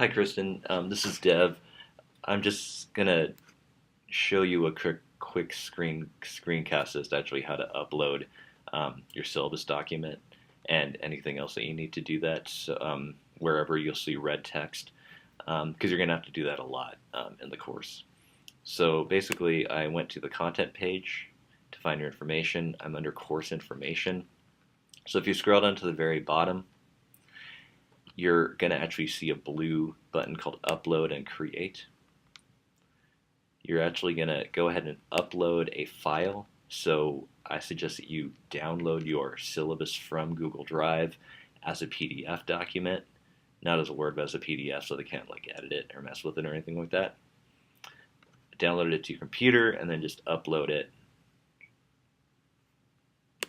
Hi, Kristen. This is Dev. I'm just gonna show you a quick screencast as to actually how to upload your syllabus document and anything else that you need to do that. So, wherever you'll see red text, because you're gonna have to do that a lot in the course. So basically, I went to the content page to find your information. I'm under course information. So if you scroll down to the very bottom, you're going to actually see a blue button called Upload and Create. You're actually going to go ahead and upload a file. So I suggest that you download your syllabus from Google Drive as a PDF document, not as a Word, but as a PDF, so they can't like edit it or mess with it or anything like that. Download it to your computer and then just upload it.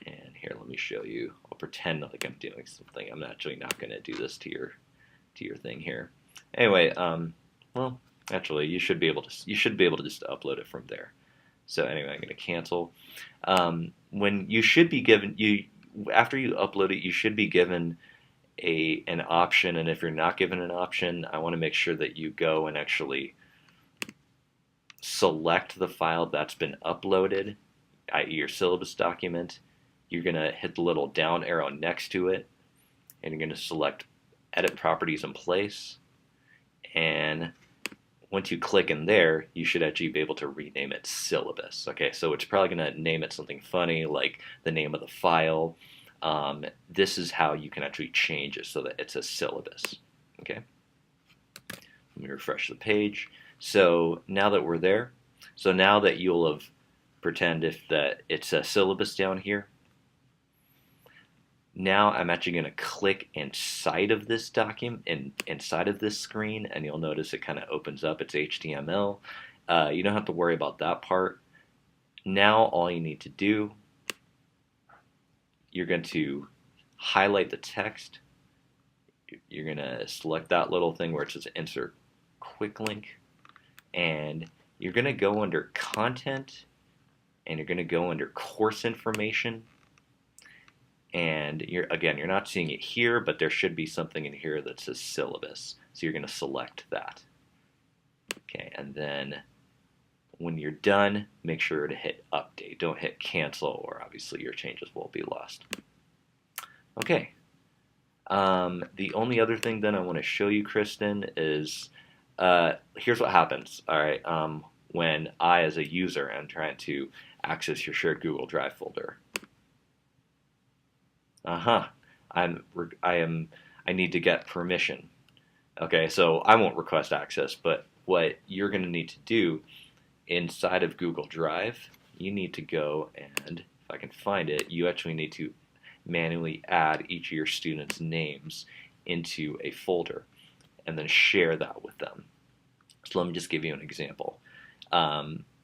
And here, let me show you. I'll pretend like I'm doing something. I'm actually not going to do this to your thing here. Anyway, well, actually, you should be able to just upload it from there. So anyway, I'm going to cancel. When you should be given after you upload it, you should be given an option. And if you're not given an option, I want to make sure that you go and actually select the file that's been uploaded, i.e. your syllabus document. You're going to hit the little down arrow next to it, and you're going to select Edit Properties in Place. And once you click in there, you should actually be able to rename it Syllabus. Okay, so it's probably going to name it something funny, like the name of the file. This is how you can actually change it so that it's a syllabus. Okay, let me refresh the page. So now that we're there, so now that you'll have pretend if that it's a syllabus down here. Now I'm actually going to click inside of this document, inside of this screen, and you'll notice it kind of opens up. It's HTML. You don't have to worry about that part. Now all you need to do, you're going to highlight the text. You're going to select that little thing where it says Insert Quick Link, and you're going to go under Content, and you're going to go under Course Information. And you're not seeing it here, but there should be something in here that says syllabus. So you're going to select that. Okay, and then when you're done, make sure to hit update. Don't hit cancel, or obviously your changes will be lost. Okay. The only other thing then I want to show you, Kristen, is here's what happens. All right, when I, as a user, am trying to access your shared Google Drive folder. I need to get permission. Okay, so I won't request access, but what you're going to need to do inside of Google Drive, you need to go and, if I can find it, you actually need to manually add each of your students' names into a folder and then share that with them. So let me just give you an example.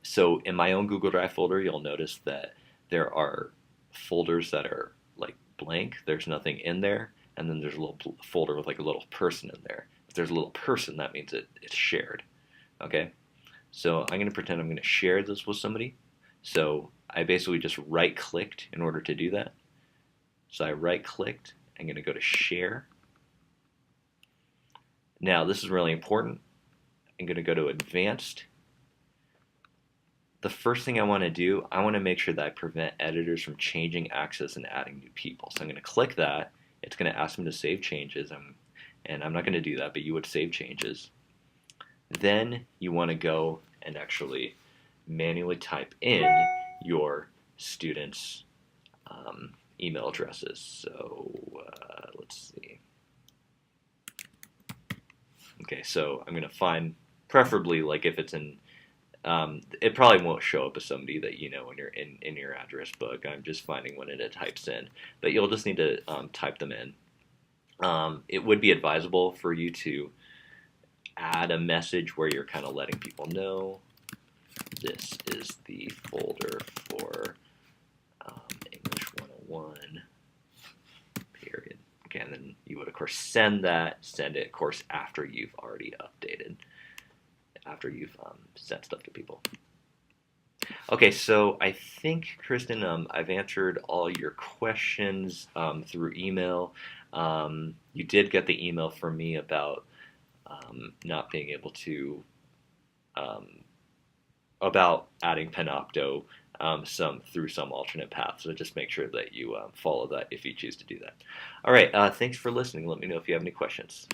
So in my own Google Drive folder, you'll notice that there are folders that are like blank, there's nothing in there, and then there's a little folder with like a little person in there. If there's a little person, that means it's shared. Okay, so I'm going to pretend I'm going to share this with somebody. So I basically just right-clicked in order to do that. So I right-clicked, I'm going to go to Share. Now this is really important. I'm going to go to Advanced. The first thing I want to do, I want to make sure that I prevent editors from changing access and adding new people. So I'm going to click that. It's going to ask me to save changes, and I'm not going to do that, but you would save changes. Then you want to go and actually manually type in your students' email addresses. So let's see. Okay, so I'm going to find, preferably like if it's in, it probably won't show up as somebody that you know when you're in your address book. I'm just finding when it types in, but you'll just need to type them in. It would be advisable for you to add a message where you're kind of letting people know this is the folder for English 101, period. Okay, and then you would of course send it of course after you've already updated. After you've sent stuff to people. Okay, so I think, Kristen, I've answered all your questions through email. You did get the email from me about not being able to um, about adding Panopto through some alternate path. So just make sure that you follow that if you choose to do that. All right, thanks for listening. Let me know if you have any questions.